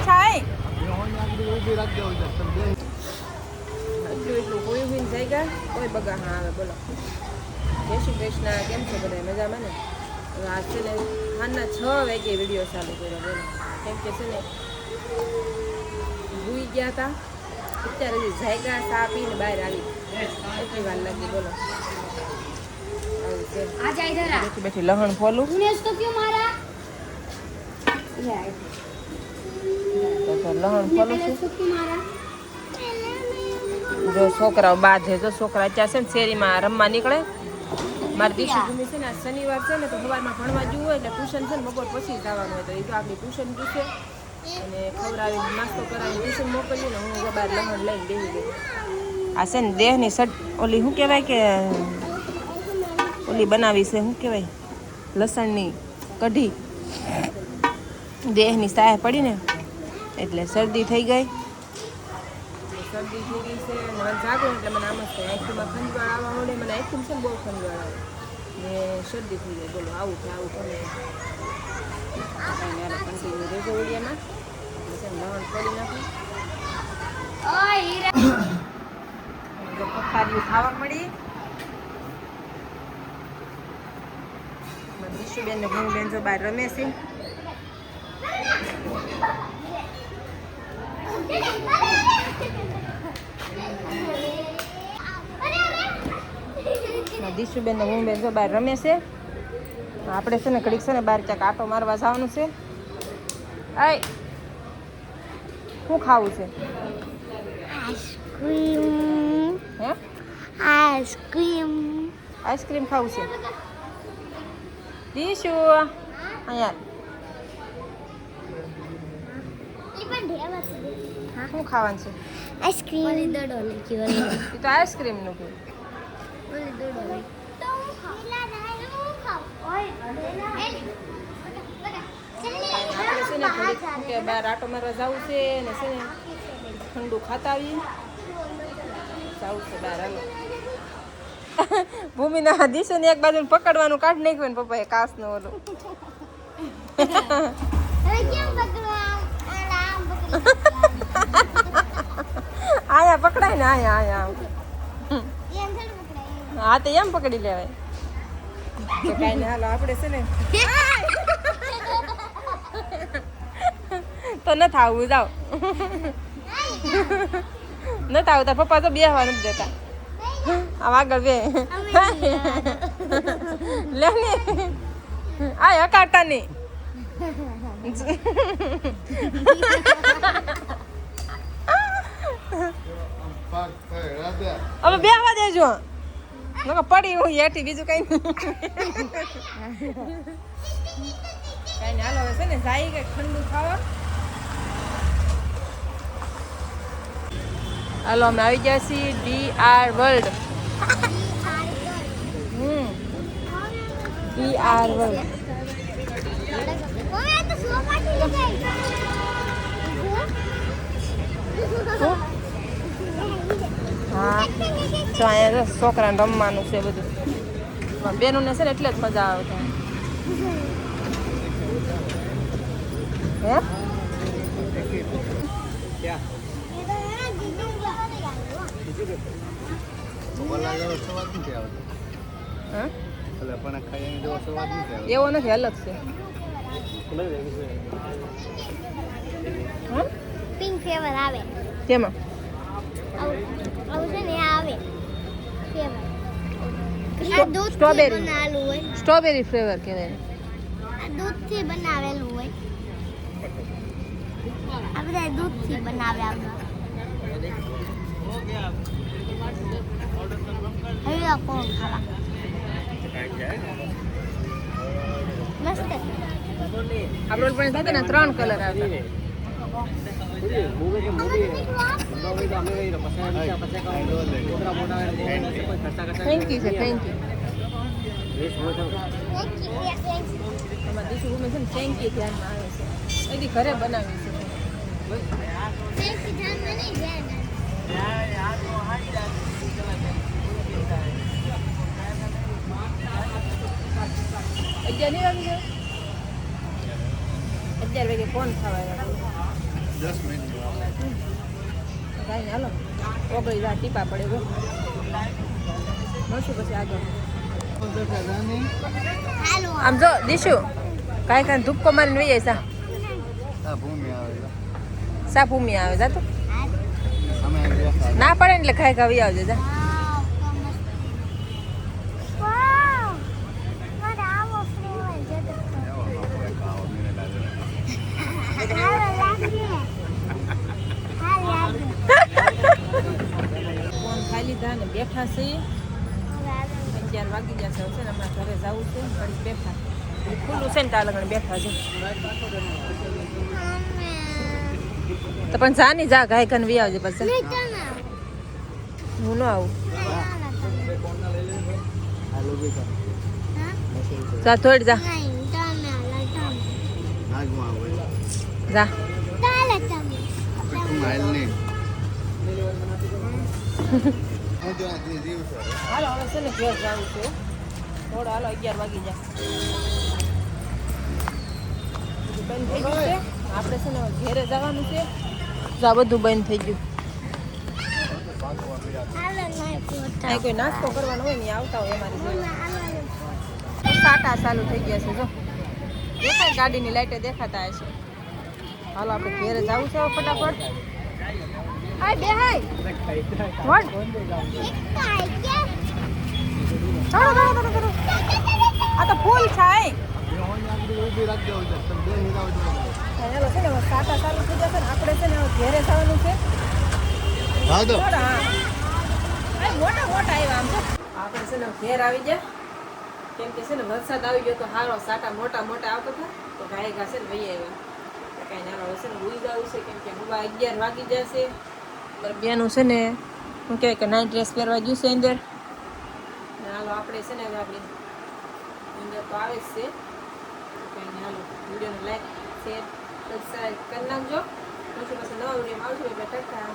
થાય એટલું કોઈ બી થઈ ગયા કોઈ બગા હા આવે બોલો જય શ્રી કૃષ્ણ કેમ છો બધા મજામાં ને આ છે ને સાંજના 6 વાગે વિડીયો ચાલુ કર્યો બોલો કેમ કે છે ને ભૂઈ ગયા હતા અત્યારે જાયગા ચા પીને બહાર આવી એટલી વાર લાગી બોલો બેઠી બેઠી લહણ ફોલું લહણ ફોલું છું જો છોકરાઓ બાધે જો છોકરા અત્યારે છે ને શેરીમાં રમવા નીકળે મારી દીકરી ભૂમિ છે ને શનિવાર છે ને તો સવારમાં ભણવા જવું હોય એટલે ટ્યુશન છે ને બપોર પછી જવાનું હોય તો એ તો આપણી ટ્યુશન પૂછે અને ખવડાવી નાસ્તો કરાવી ટ્યુશન મોકલ્યું ને હું બહાર લહણ લઈને બેસી ગઈ આ છે ને દેહની ઓલી શું કહેવાય કે ઓલી બનાવી છે શું કહેવાય લસણની કઢી દેહની સાય પડી ને એટલે શરદી થઈ ગઈ શરદી થઈ ગઈ છે મને જાગું એટલે મને આમ જ થાય આંખીમાં ખંજવાળ આવવા મળે મને આંખી છે ને બહુ ખંજવાળ આવે ને શરદી થઈ ગઈ બોલો આવું છે આવું તમે કન્ટિન્યુ રહેજો વિડીયોમાં લહણ ફોડી નાખું પથારીઓ ખાવા મળી દીશુબેન ને ભૂમિબેન જો બહાર રમે છે દીશુબેન ને ભૂમિબેન જો બહાર રમે છે આપણે છે ને ઘડીક છે ને બહાર ક્યાંક આટો મારવા જવાનું છે આય શું ખાવું છે આઈસ્ક્રીમ ખાવું છે દીશુ અહીંયા શું ખાવાનું છે આઈસ્ક્રીમ તો આઈસ્ક્રીમ નું કે બહાર આટો મારવા જવું છે ને છે ને ઠંડુ ખાતા આવીએ જવું છે બહાર હાલો ભૂમિના દિશો ને એક બાજુ પકડવાનું કાઢ નાખ્યું ને પપ્પાએ કાસ નું ઓલું આયા પકડાય ને આયા આયા હા તો એમ પકડી લેવાય તો કઈ ને હાલો આપણે છે ને તો ન થાવું જાઓ ન થાવું તાર પપ્પા તો બેહવા નથી દેતા આમ આગળ બે લે ને આ હકાટા નહીં હવે બેહવા દેજો પડી હું હેઠી બીજું કઈ નહીં કઈ ને હાલો હવે છે ને જાય કે ઠંડુ ખાવા હાલો અમે આવી ગયા છીએ DR વર્લ્ડ DR વર્લ્ડ હા તો અહીંયા છોકરાને રમવાનું છે બધું બેનોને છે ને એટલે જ મજા આવે હે એવો નથી અલગ છે પિંક ફ્લેવર આવે કેમાં આવું છે ને આવે ફ્લેવર સ્ટ્રોબેરી બનાવેલું હોય સ્ટ્રોબેરી ફ્લેવર કહેવાય આ દૂધથી બનાવેલું હોય આ બધા દૂધથી બનાવ્યા હવે કોણ ખાવા મસ્ત આપણે પણ સાથે ને 3 કલર આવે થેન્ક યુ છે થેન્ક યુ દીશું છે ને થેન્ક યુ ધ્યાનમાં આવે છે એથી ઘરે બનાવી છે અત્યારે નહીં આવી ગયો 11 વાગે કોણ ખાવા 10 મિનિટ કાંઈ નહીં હાલો ઓગળી જા ટીપા પડે ગો મળશું પછી આગળ હાલો આમ જો દીશુ કાંઈ કાંઈ ધૂપકો મારીને વહી જાય આ ભૂમિ આવે સા ભૂમિ આવે જા તો અમે બેઠા ના પડે ને એટલે ખાઈ ખાવી આવજે જા વાવ મને આવો ફ્લેવર જતો આવો મને લાગે હાલો લાગે હાલ લાગે ફોન ખાઈ લીધા ને બેઠા છીએ 11 વાગી ગયા છે હવે છે ને હમણાં ઘરે જવું છે ઘડી બેઠા ખુલ્લું છે ને ત્યાં લગણ બેઠા છે તો પણ જા નહીં જા ગાય કન વી આવજે પછી હું ન આવું આ લોકો જા થોડી જા નાગમાં આવે જા માઇલ નહીં હું તો આ જીવ છે હાલો હવે છે ને ઘેર જવું છે થોડો હાલો 11 વાગી જાય બંધ થઈ ગયું છે આપણે છે ને ઘેરે જવાનું છે જા બધું બંધ થઈ ગયું અહીં કોઈ નાસ્તો કરવાનો હોય ને આવતા હોય અમારી જોડે સાટા ચાલુ થઈ ગયા છે જો દેખાય ગાડીની લાઈટે દેખાતા હશે હાલો આપણે ઘેરે જવું છે હવે ફટાફટ હાય બે હાય વળ થોડો આ તો ફૂલ છે ઊભી રાખજો તમે બે હીરા ચાલો છે ને સાટા ચાલુ થઈ જશે ને આપણે છે ને હવે ઘેરે જવાનું છે હા તો થોડા હા મોટા મોટા આવ્યા આમ તો આપણે છે ને ઘેર આવી ગયા કેમ કે છે ને વરસાદ આવી ગયો તો હારો સાટા મોટા મોટા આવતો હતા તો ગાય ઘાસે ને વહી આવ્યા કાંઈ નાનો હવે છે ને ઉઈ જવું છે કેમ કે હવા 11 વાગી જશે બેનું છે ને શું કહેવાય કે નાઇટ ડ્રેસ પહેરવા ગયું છે અંદર ને હાલો આપણે છે ને હવે આપણી અંદર તો આવે જ છે કંઈ નહીં હાલો વિડીયોને લાઈક શેર સબસ્ક્રાઈબ કરી નાખજો પછી નવા વિડીયોમાં આવજો એટલે ટકા